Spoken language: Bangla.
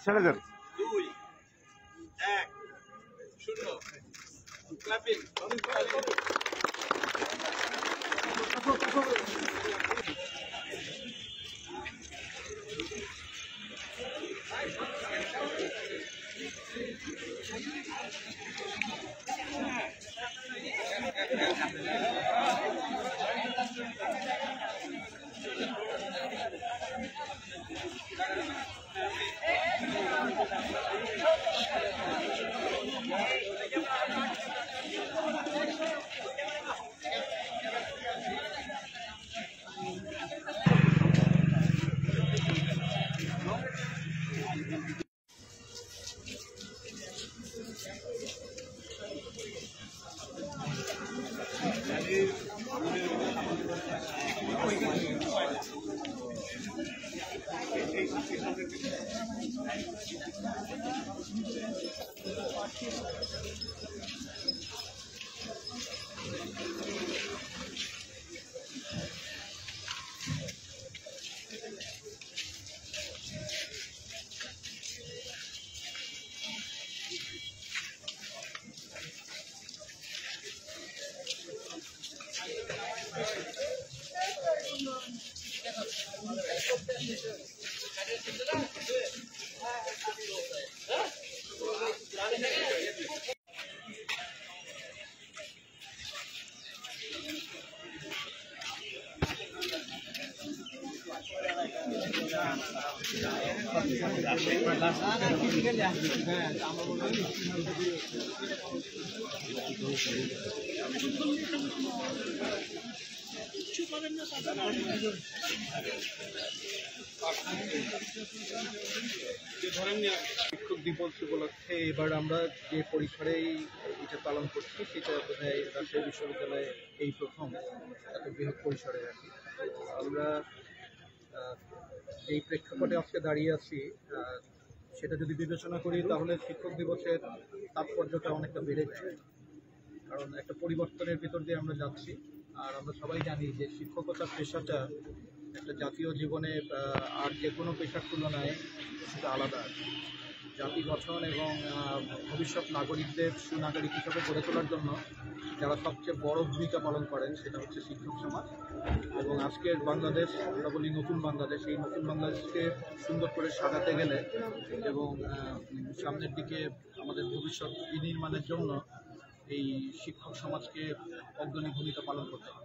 ছেড়ে দেন। 2, 1, 0 ক্ল্যাপিং। শিক্ষক দিবস উপলক্ষে এবার আমরা যে পরিসরেই এটা পালন করছি সেটা বোধহয় রাজশাহী বিশ্ববিদ্যালয়ে এই প্রথম এত বৃহৎ পরিসরে আর কি। আমরা এই প্রেক্ষাপটে আজকে দাঁড়িয়ে আছি সেটা যদি বিবেচনা করি তাহলে শিক্ষক দিবসের তাৎপর্যটা অনেকটা বেড়ে যায়, কারণ একটা পরিবর্তনের ভিতর দিয়ে আমরা যাচ্ছি। আর আমরা সবাই জানি যে শিক্ষকতার পেশাটা একটা জাতীয় জীবনে আর যে কোনো পেশার তুলনায় সেটা আলাদা। জাতি গঠন এবং ভবিষ্যৎ নাগরিকদের সুনাগরিক হিসাবে গড়ে তোলার জন্য যারা সবচেয়ে বড় ভূমিকা পালন করেন সেটা হচ্ছে শিক্ষক সমাজ। এবং আজকের বাংলাদেশ, আমরা বলি নতুন বাংলাদেশ, এই নতুন বাংলাদেশকে সুন্দর করে সাজাতে গেলে এবং সামনের দিকে আমাদের ভবিষ্যৎ বিনির্মাণের জন্য এই শিক্ষক সমাজকে অগ্রণী ভূমিকা পালন করতে হবে।